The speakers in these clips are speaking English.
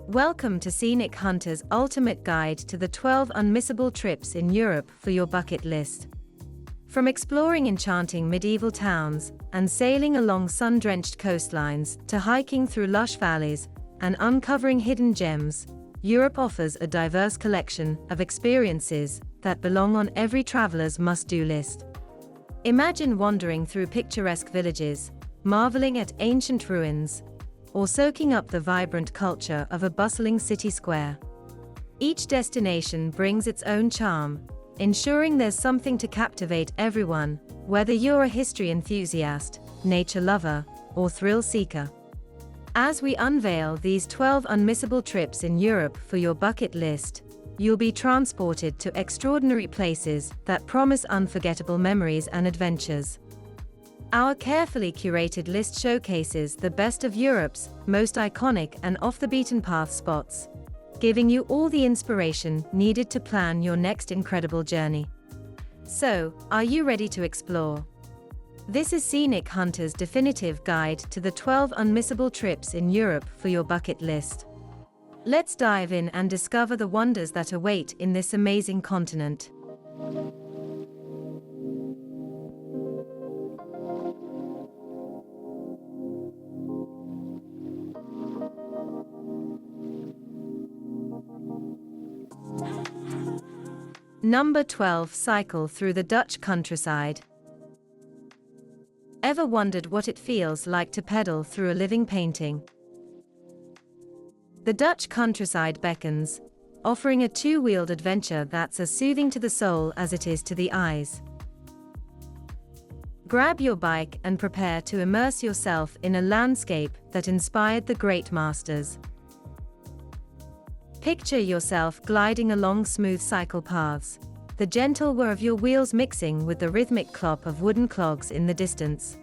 Welcome to Scenic Hunter's ultimate guide to the 12 unmissable trips in Europe for your bucket list. From exploring enchanting medieval towns and sailing along sun-drenched coastlines to hiking through lush valleys and uncovering hidden gems, Europe offers a diverse collection of experiences that belong on every traveler's must-do list. Imagine wandering through picturesque villages, marveling at ancient ruins, or soaking up the vibrant culture of a bustling city square. Each destination brings its own charm, ensuring there's something to captivate everyone, whether you're a history enthusiast, nature lover, or thrill seeker. As we unveil these 12 unmissable trips in Europe for your bucket list, you'll be transported to extraordinary places that promise unforgettable memories and adventures. Our carefully curated list showcases the best of Europe's most iconic and off-the-beaten-path spots, giving you all the inspiration needed to plan your next incredible journey. So, are you ready to explore? This is Scenic Hunter's definitive guide to the 12 unmissable trips in Europe for your bucket list. Let's dive in and discover the wonders that await in this amazing continent. Number 12. Cycle through the Dutch countryside. Ever wondered what it feels like to pedal through a living painting? The Dutch countryside beckons, offering a two-wheeled adventure that's as soothing to the soul as it is to the eyes. Grab your bike and prepare to immerse yourself in a landscape that inspired the great masters. Picture yourself gliding along smooth cycle paths, the gentle whir of your wheels mixing with the rhythmic clop of wooden clogs in the distance.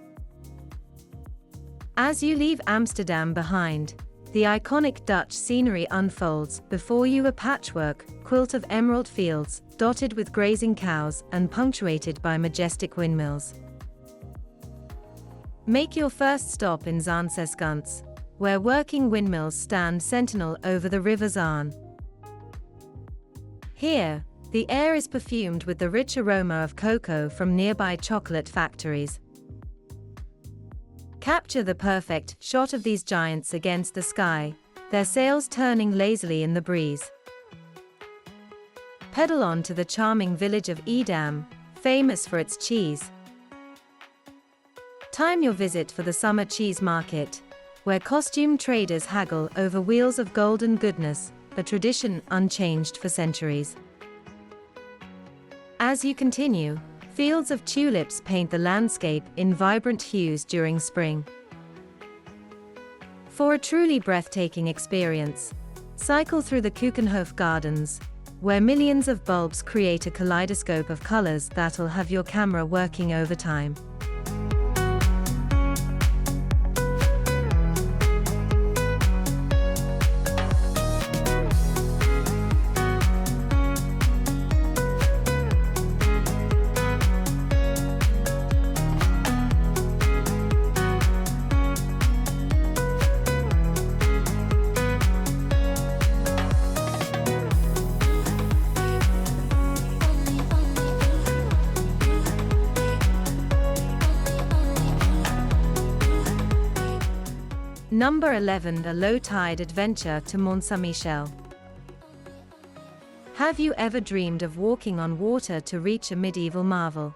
As you leave Amsterdam behind, the iconic Dutch scenery unfolds before you, a patchwork quilt of emerald fields, dotted with grazing cows and punctuated by majestic windmills. Make your first stop in Zaanstad, where working windmills stand sentinel over the River Zaan. Here, the air is perfumed with the rich aroma of cocoa from nearby chocolate factories. Capture the perfect shot of these giants against the sky, their sails turning lazily in the breeze. Pedal on to the charming village of Edam, famous for its cheese. Time your visit for the summer cheese market, where costume traders haggle over wheels of golden goodness, a tradition unchanged for centuries. As you continue, fields of tulips paint the landscape in vibrant hues during spring. For a truly breathtaking experience, cycle through the Keukenhof Gardens, where millions of bulbs create a kaleidoscope of colors that'll have your camera working overtime. Number 11. A low-tide adventure to Mont Saint-Michel. Have you ever dreamed of walking on water to reach a medieval marvel?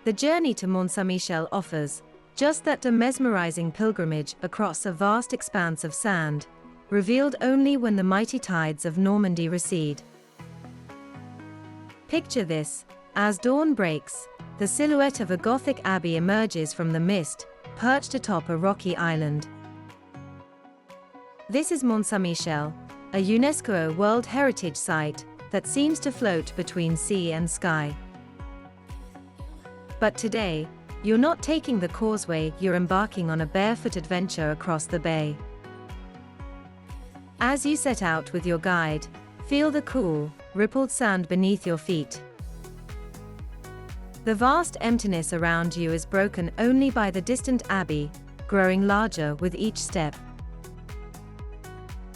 The journey to Mont Saint-Michel offers just that, a mesmerizing pilgrimage across a vast expanse of sand, revealed only when the mighty tides of Normandy recede. Picture this: as dawn breaks, the silhouette of a Gothic abbey emerges from the mist, perched atop a rocky island. This is Mont Saint-Michel, a UNESCO World Heritage Site that seems to float between sea and sky. But today, you're not taking the causeway, you're embarking on a barefoot adventure across the bay. As you set out with your guide, feel the cool, rippled sand beneath your feet. The vast emptiness around you is broken only by the distant abbey, growing larger with each step.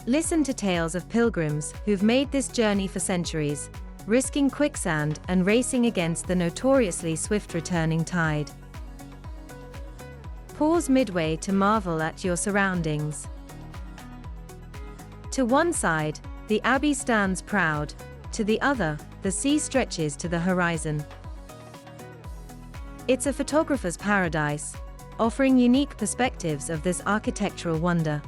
Listen to tales of pilgrims who've made this journey for centuries, risking quicksand and racing against the notoriously swift returning tide. Pause midway to marvel at your surroundings. To one side, the abbey stands proud, to the other, the sea stretches to the horizon. It's a photographer's paradise, offering unique perspectives of this architectural wonder.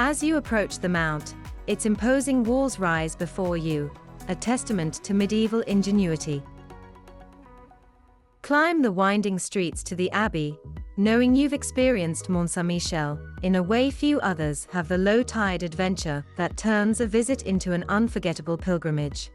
As you approach the mount, its imposing walls rise before you, a testament to medieval ingenuity. Climb the winding streets to the abbey, knowing you've experienced Mont Saint-Michel in a way few others have, the low-tide adventure that turns a visit into an unforgettable pilgrimage.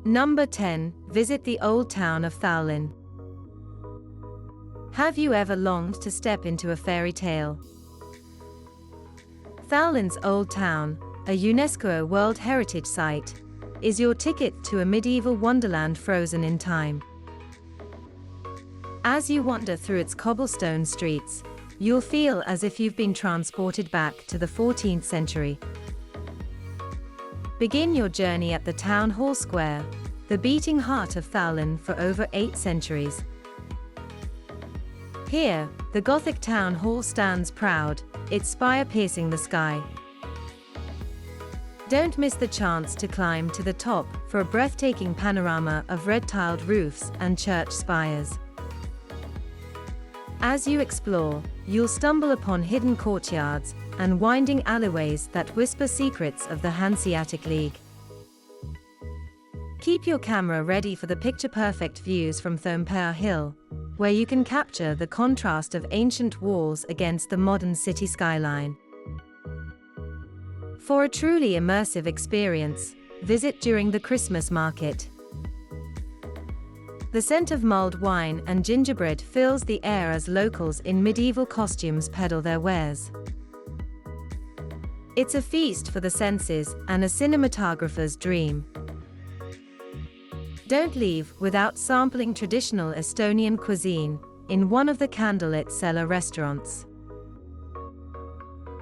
Number 10. Visit the old town of Tallinn. Have you ever longed to step into a fairy tale? Tallinn's Old Town, a UNESCO World Heritage Site, is your ticket to a medieval wonderland frozen in time. As you wander through its cobblestone streets, you'll feel as if you've been transported back to the 14th century. Begin your journey at the Town Hall Square, the beating heart of Tallinn for over 8 centuries. Here, the Gothic town hall stands proud, its spire piercing the sky. Don't miss the chance to climb to the top for a breathtaking panorama of red-tiled roofs and church spires. As you explore, you'll stumble upon hidden courtyards and winding alleyways that whisper secrets of the Hanseatic League. Keep your camera ready for the picture-perfect views from Thompear Hill, where you can capture the contrast of ancient walls against the modern city skyline. For a truly immersive experience, visit during the Christmas market. The scent of mulled wine and gingerbread fills the air as locals in medieval costumes peddle their wares. It's a feast for the senses and a cinematographer's dream. Don't leave without sampling traditional Estonian cuisine in one of the candlelit cellar restaurants.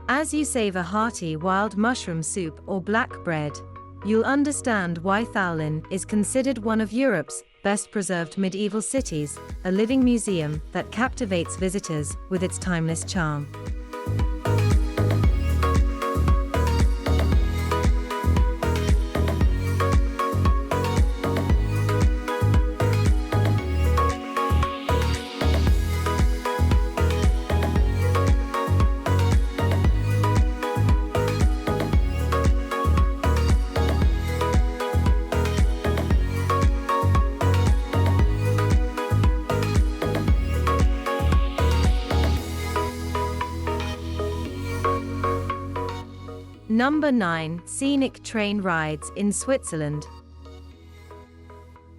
As you savor hearty wild mushroom soup or black bread, you'll understand why Tallinn is considered one of Europe's best-preserved medieval cities, a living museum that captivates visitors with its timeless charm. Number 9. Scenic train rides in Switzerland.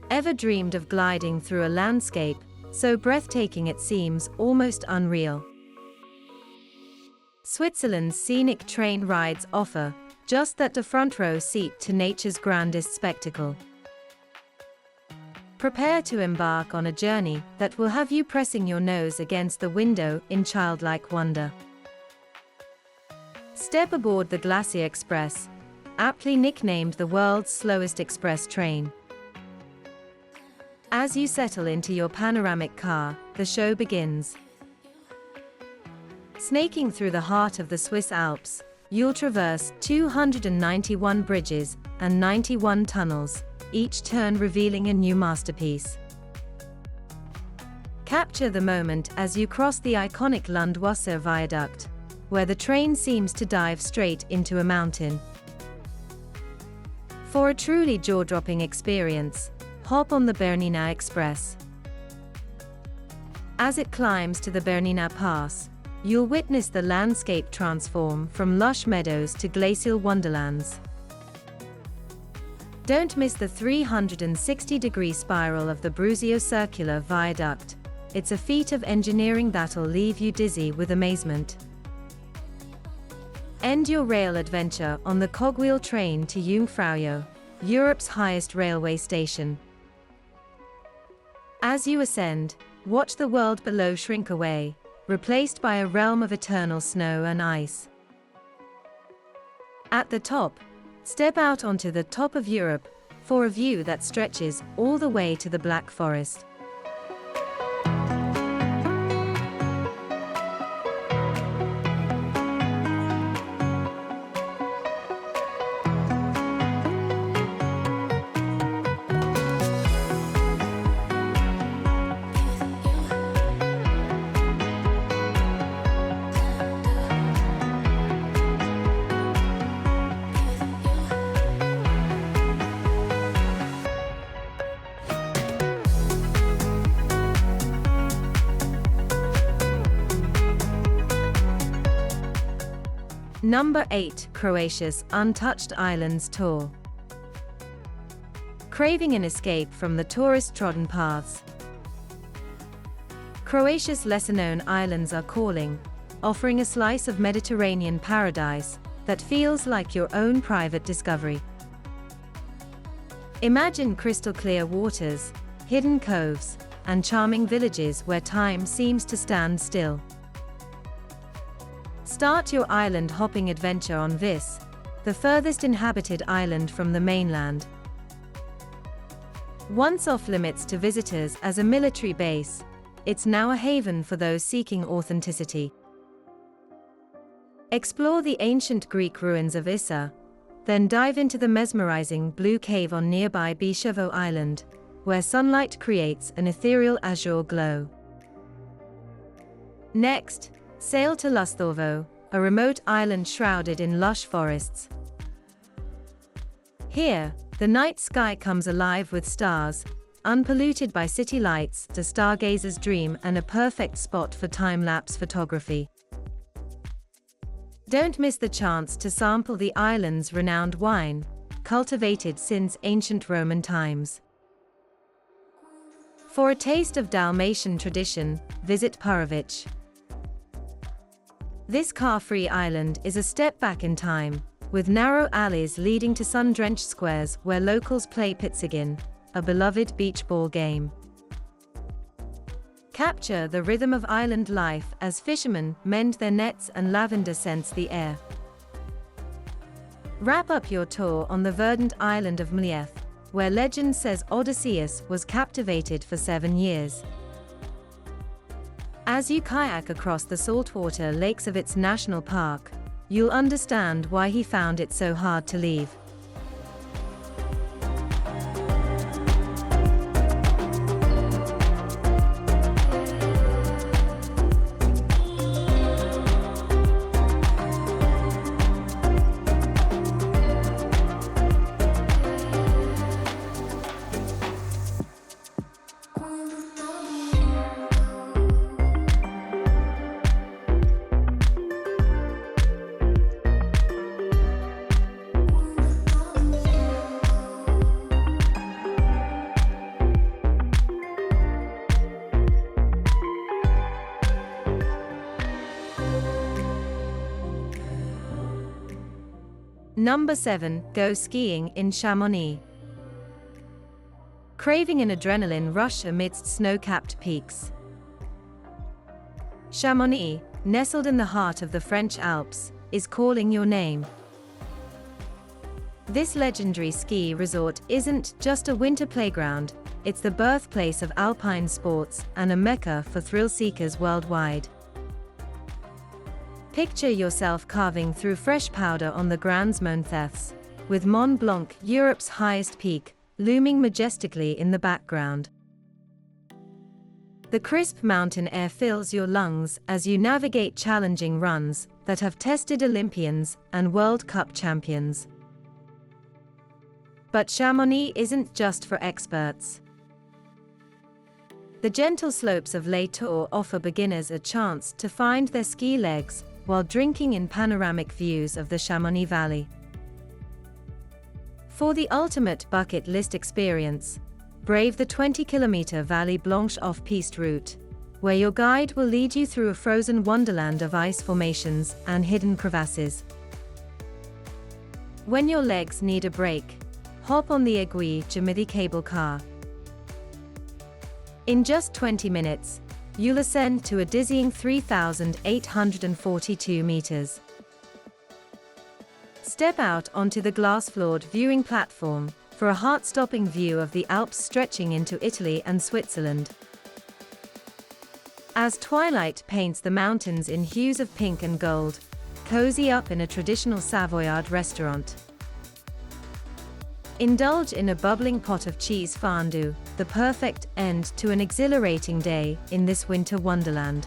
Ever dreamed of gliding through a landscape so breathtaking it seems almost unreal? Switzerland's scenic train rides offer just that, a front row seat to nature's grandest spectacle. Prepare to embark on a journey that will have you pressing your nose against the window in childlike wonder. Step aboard the Glacier Express, aptly nicknamed the world's slowest express train. As you settle into your panoramic car, the show begins. Snaking through the heart of the Swiss Alps, you'll traverse 291 bridges and 91 tunnels, each turn revealing a new masterpiece. Capture the moment as you cross the iconic Landwasser Viaduct, where the train seems to dive straight into a mountain. For a truly jaw-dropping experience, hop on the Bernina Express. As it climbs to the Bernina Pass, you'll witness the landscape transform from lush meadows to glacial wonderlands. Don't miss the 360-degree spiral of the Bruzio Circular Viaduct. It's a feat of engineering that'll leave you dizzy with amazement. End your rail adventure on the cogwheel train to Jungfraujoch, Europe's highest railway station. As you ascend, watch the world below shrink away, replaced by a realm of eternal snow and ice. At the top, step out onto the top of Europe for a view that stretches all the way to the Black Forest. Number 8. Croatia's Untouched Islands Tour. Craving an escape from the tourist-trodden paths? Croatia's lesser-known islands are calling, offering a slice of Mediterranean paradise that feels like your own private discovery. Imagine crystal-clear waters, hidden coves, and charming villages where time seems to stand still. Start your island-hopping adventure on Vis, the furthest inhabited island from the mainland. Once off-limits to visitors as a military base, it's now a haven for those seeking authenticity. Explore the ancient Greek ruins of Issa, then dive into the mesmerizing blue cave on nearby Biševo Island, where sunlight creates an ethereal azure glow. Next, sail to Lastovo, a remote island shrouded in lush forests. Here, the night sky comes alive with stars, unpolluted by city lights, the stargazer's dream and a perfect spot for time-lapse photography. Don't miss the chance to sample the island's renowned wine, cultivated since ancient Roman times. For a taste of Dalmatian tradition, visit Purović. This car-free island is a step back in time, with narrow alleys leading to sun-drenched squares where locals play pizzigin, a beloved beach ball game. Capture the rhythm of island life as fishermen mend their nets and lavender scents the air. Wrap up your tour on the verdant island of Mljet, where legend says Odysseus was captivated for 7 years. As you kayak across the saltwater lakes of its national park, you'll understand why he found it so hard to leave. Number 7. Go skiing in Chamonix. Craving an adrenaline rush amidst snow-capped peaks? Chamonix, nestled in the heart of the French Alps, is calling your name. This legendary ski resort isn't just a winter playground, it's the birthplace of alpine sports and a mecca for thrill-seekers worldwide. Picture yourself carving through fresh powder on the Grands Monts, with Mont Blanc, Europe's highest peak, looming majestically in the background. The crisp mountain air fills your lungs as you navigate challenging runs that have tested Olympians and World Cup champions. But Chamonix isn't just for experts. The gentle slopes of Les Tours offer beginners a chance to find their ski legs while drinking in panoramic views of the Chamonix Valley. For the ultimate bucket list experience, brave the 20-kilometer Vallée Blanche off-piste route, where your guide will lead you through a frozen wonderland of ice formations and hidden crevasses. When your legs need a break, hop on the Aiguille Jamidi cable car. In just 20 minutes, you'll ascend to a dizzying 3,842 meters. Step out onto the glass-floored viewing platform for a heart-stopping view of the Alps stretching into Italy and Switzerland. As twilight paints the mountains in hues of pink and gold, cozy up in a traditional Savoyard restaurant. Indulge in a bubbling pot of cheese fondue, the perfect end to an exhilarating day in this winter wonderland.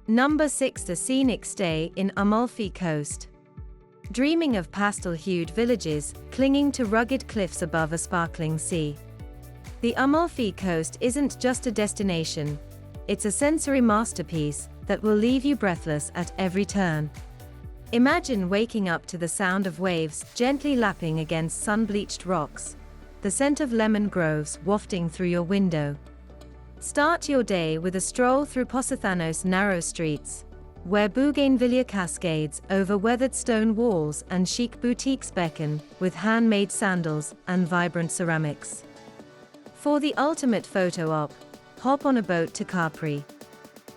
Number 6. The scenic stay in Amalfi Coast. Dreaming of pastel-hued villages, clinging to rugged cliffs above a sparkling sea. The Amalfi Coast isn't just a destination, it's a sensory masterpiece that will leave you breathless at every turn. Imagine waking up to the sound of waves gently lapping against sun-bleached rocks, the scent of lemon groves wafting through your window. Start your day with a stroll through Positano's narrow streets, where bougainvillea cascades over weathered stone walls and chic boutiques beckon with handmade sandals and vibrant ceramics. For the ultimate photo op, hop on a boat to Capri.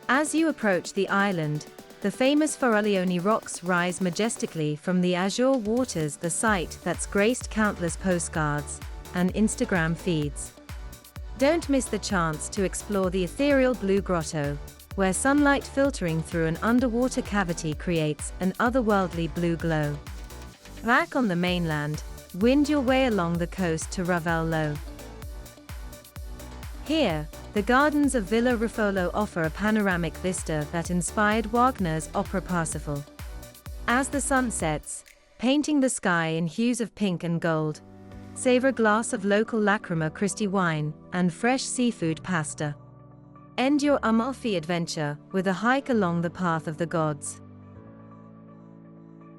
As you approach the island, the famous Faraglioni rocks rise majestically from the azure waters, the sight that's graced countless postcards and Instagram feeds. Don't miss the chance to explore the ethereal Blue Grotto, where sunlight filtering through an underwater cavity creates an otherworldly blue glow. Back on the mainland, wind your way along the coast to Ravello. Here, the gardens of Villa Ruffolo offer a panoramic vista that inspired Wagner's opera Parsifal. As the sun sets, painting the sky in hues of pink and gold, savor a glass of local Lacrima Christi wine and fresh seafood pasta. End your Amalfi adventure with a hike along the Path of the Gods.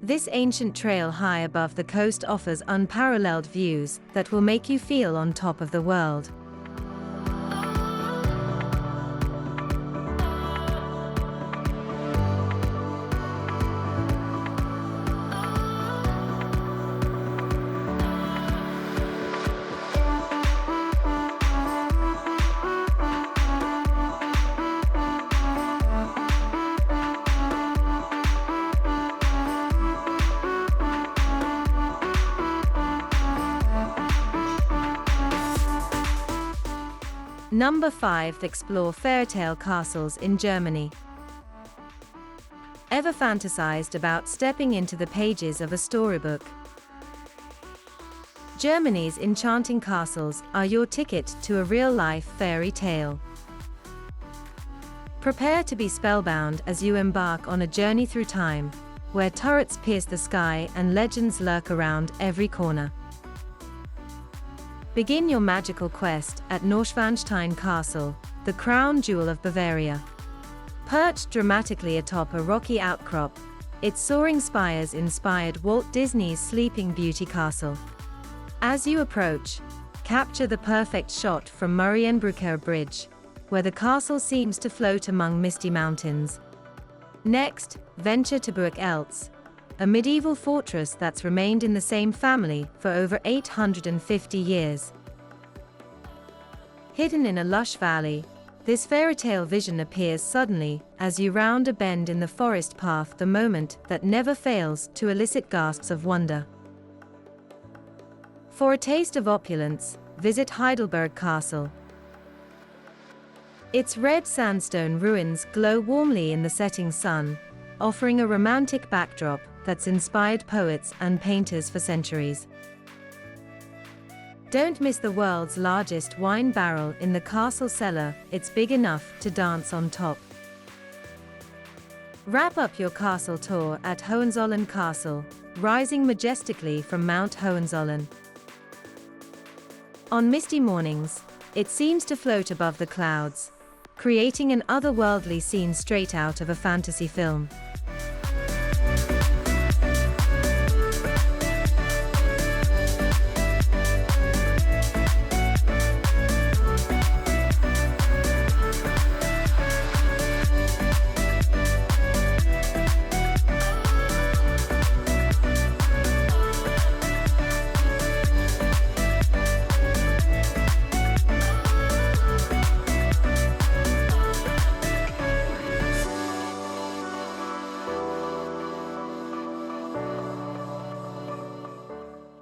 This ancient trail high above the coast offers unparalleled views that will make you feel on top of the world. Number 5. Explore fairytale castles in Germany. Ever fantasized about stepping into the pages of a storybook? Germany's enchanting castles are your ticket to a real-life fairy tale. Prepare to be spellbound as you embark on a journey through time, where turrets pierce the sky and legends lurk around every corner. Begin your magical quest at Neuschwanstein Castle, the crown jewel of Bavaria. Perched dramatically atop a rocky outcrop, its soaring spires inspired Walt Disney's Sleeping Beauty castle. As you approach, capture the perfect shot from Marienbrücker Bridge, where the castle seems to float among misty mountains. Next, venture to Burg Eltz, a medieval fortress that's remained in the same family for over 850 years. Hidden in a lush valley, this fairytale vision appears suddenly as you round a bend in the forest path, the moment that never fails to elicit gasps of wonder. For a taste of opulence, visit Heidelberg Castle. Its red sandstone ruins glow warmly in the setting sun, offering a romantic backdrop that's inspired poets and painters for centuries. Don't miss the world's largest wine barrel in the castle cellar. It's big enough to dance on top. Wrap up your castle tour at Hohenzollern Castle, rising majestically from Mount Hohenzollern. On misty mornings, it seems to float above the clouds, creating an otherworldly scene straight out of a fantasy film.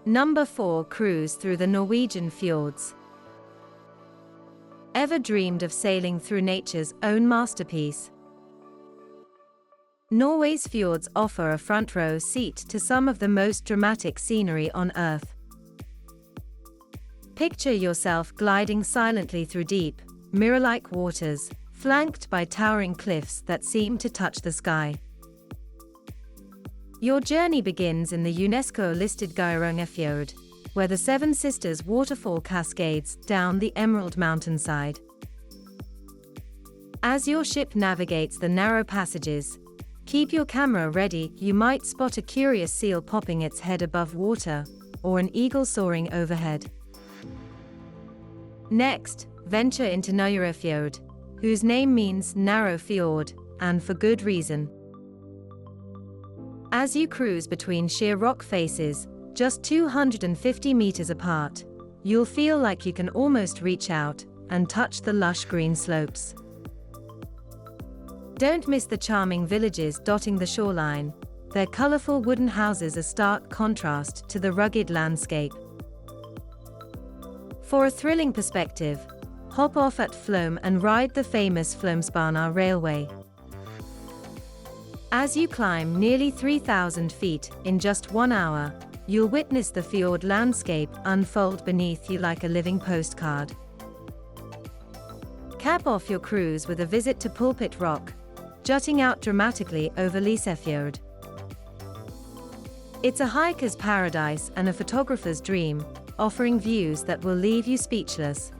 Number 4. Cruise through the Norwegian fjords. Ever dreamed of sailing through nature's own masterpiece? Norway's fjords offer a front-row seat to some of the most dramatic scenery on Earth. Picture yourself gliding silently through deep, mirror-like waters, flanked by towering cliffs that seem to touch the sky. Your journey begins in the UNESCO-listed Fjord, where the Seven Sisters waterfall cascades down the emerald mountainside. As your ship navigates the narrow passages, keep your camera ready. You might spot a curious seal popping its head above water, or an eagle soaring overhead. Next, venture into Fjord, whose name means narrow fjord, and for good reason. As you cruise between sheer rock faces, just 250 meters apart, you'll feel like you can almost reach out and touch the lush green slopes. Don't miss the charming villages dotting the shoreline. Their colorful wooden houses a stark contrast to the rugged landscape. For a thrilling perspective, hop off at Flom and ride the famous Flåmsbana railway. As you climb nearly 3,000 feet in just 1 hour, you'll witness the fjord landscape unfold beneath you like a living postcard. Cap off your cruise with a visit to Pulpit Rock, jutting out dramatically over Lisefjord. It's a hiker's paradise and a photographer's dream, offering views that will leave you speechless.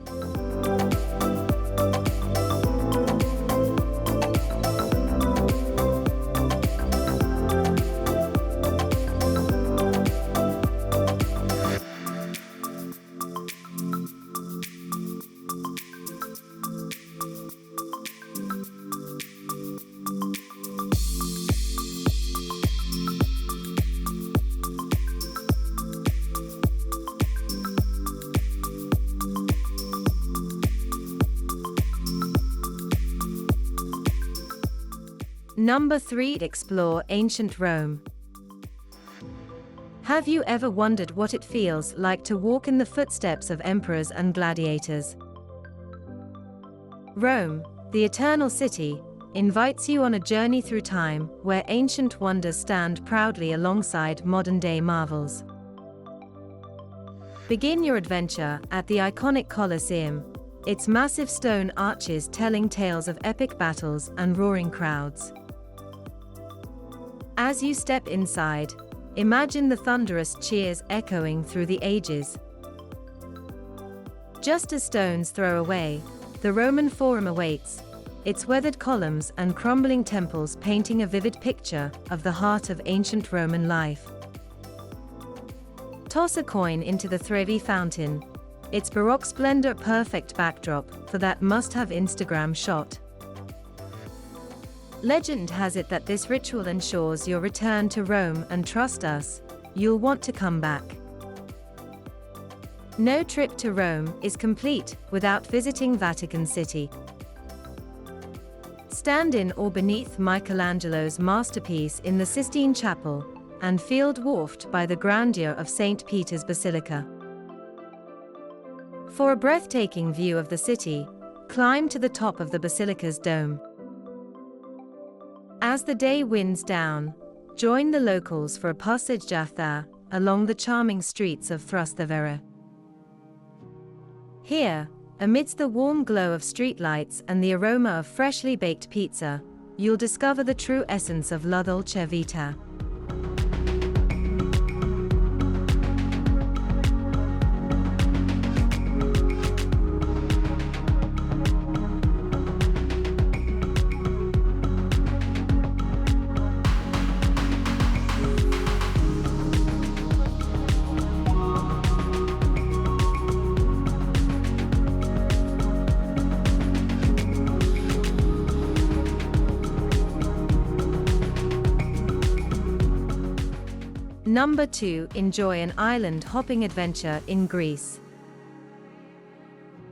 Number 3. Explore ancient Rome. Have you ever wondered what it feels like to walk in the footsteps of emperors and gladiators? Rome, the eternal city, invites you on a journey through time where ancient wonders stand proudly alongside modern-day marvels. Begin your adventure at the iconic Colosseum, its massive stone arches telling tales of epic battles and roaring crowds. As you step inside, imagine the thunderous cheers echoing through the ages. Just a stone's throw away, the Roman Forum awaits, its weathered columns and crumbling temples painting a vivid picture of the heart of ancient Roman life. Toss a coin into the Trevi fountain, its Baroque splendor perfect backdrop for that must-have Instagram shot. Legend has it that this ritual ensures your return to Rome, and trust us, you'll want to come back. No trip to Rome is complete without visiting Vatican City. Stand in or beneath Michelangelo's masterpiece in the Sistine Chapel, and feel dwarfed by the grandeur of St. Peter's Basilica. For a breathtaking view of the city, climb to the top of the basilica's dome. As the day winds down, join the locals for a passeggiata along the charming streets of Trastevere. Here, amidst the warm glow of streetlights and the aroma of freshly baked pizza, you'll discover the true essence of la dolce vita. Number 2. Enjoy an island hopping adventure in Greece.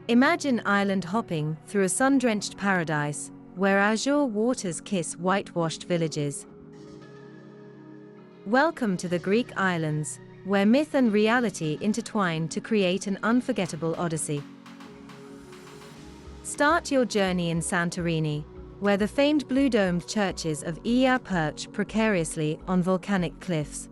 Imagine island hopping through a sun-drenched paradise, where azure waters kiss whitewashed villages. Welcome to the Greek islands, where myth and reality intertwine to create an unforgettable odyssey. Start your journey in Santorini, where the famed blue-domed churches of Aia perch precariously on volcanic cliffs.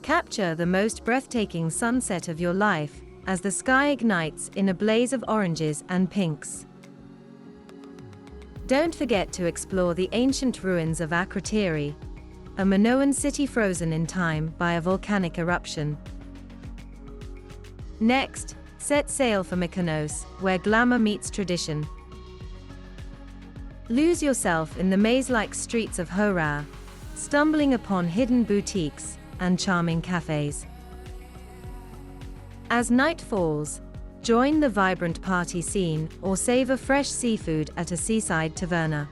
Capture the most breathtaking sunset of your life, as the sky ignites in a blaze of oranges and pinks. Don't forget to explore the ancient ruins of Akrotiri, a Minoan city frozen in time by a volcanic eruption. Next, set sail for Mykonos, where glamour meets tradition. Lose yourself in the maze-like streets of Hora, stumbling upon hidden boutiques and charming cafes. As night falls, join the vibrant party scene or savor fresh seafood at a seaside taverna.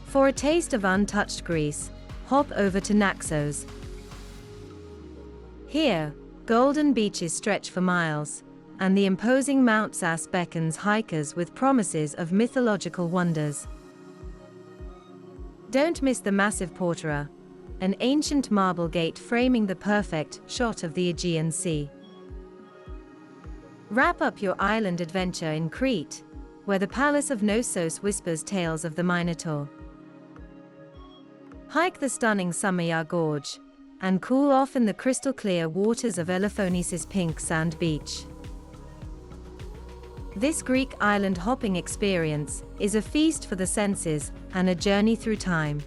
For a taste of untouched Greece, hop over to Naxos. Here, golden beaches stretch for miles, and the imposing Mount Sas beckons hikers with promises of mythological wonders. Don't miss the massive Portera, an ancient marble gate framing the perfect shot of the Aegean Sea. Wrap up your island adventure in Crete, where the Palace of Knossos whispers tales of the Minotaur. Hike the stunning Sumaya Gorge, and cool off in the crystal-clear waters of Elefonisis Pink Sand Beach. This Greek island hopping experience is a feast for the senses and a journey through time.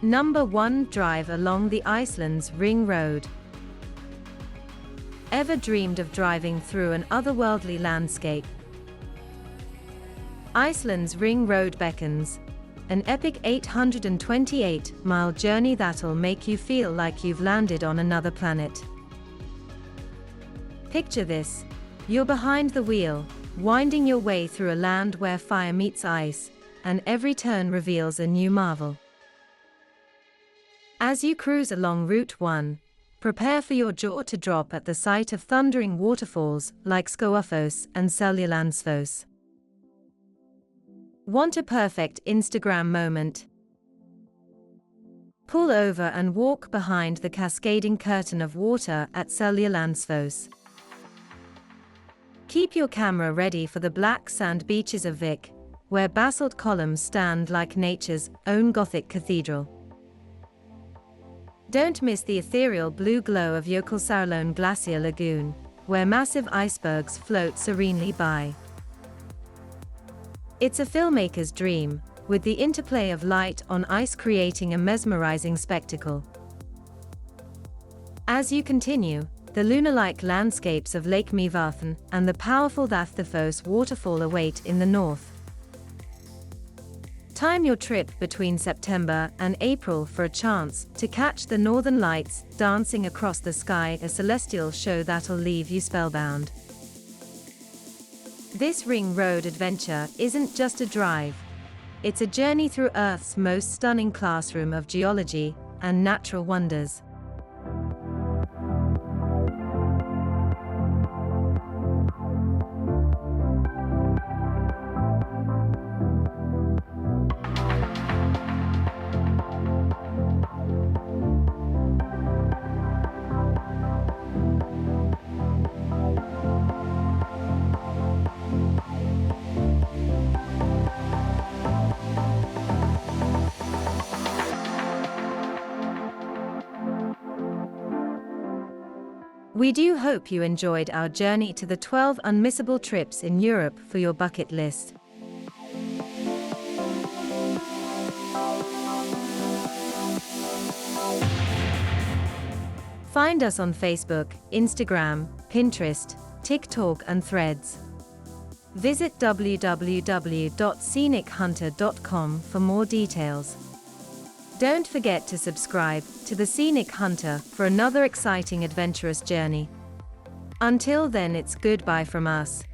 Number 1. Drive along the Iceland's Ring Road. Ever dreamed of driving through an otherworldly landscape? Iceland's Ring Road beckons, an epic 828-mile journey that'll make you feel like you've landed on another planet. Picture this: you're behind the wheel, winding your way through a land where fire meets ice, and every turn reveals a new marvel. As you cruise along Route 1, prepare for your jaw to drop at the sight of thundering waterfalls like Skogafoss and Seljalandsfoss. Want a perfect Instagram moment? Pull over and walk behind the cascading curtain of water at Seljalandsfoss. Keep your camera ready for the black sand beaches of Vik, where basalt columns stand like nature's own Gothic cathedral. Don't miss the ethereal blue glow of Jökulsárlón Glacier Lagoon, where massive icebergs float serenely by. It's a filmmaker's dream, with the interplay of light on ice creating a mesmerizing spectacle. As you continue, the lunar-like landscapes of Lake Mývatn and the powerful Þáttafós waterfall await in the north. Time your trip between September and April for a chance to catch the northern lights dancing across the sky, a celestial show that'll leave you spellbound. This ring road adventure isn't just a drive. It's a journey through Earth's most stunning classroom of geology and natural wonders. We do hope you enjoyed our journey to the 12 unmissable trips in Europe for your bucket list. Find us on Facebook, Instagram, Pinterest, TikTok and Threads. Visit www.scenichunter.com for more details. Don't forget to subscribe to the Scenic Hunter for another exciting adventurous journey. Until then, it's goodbye from us.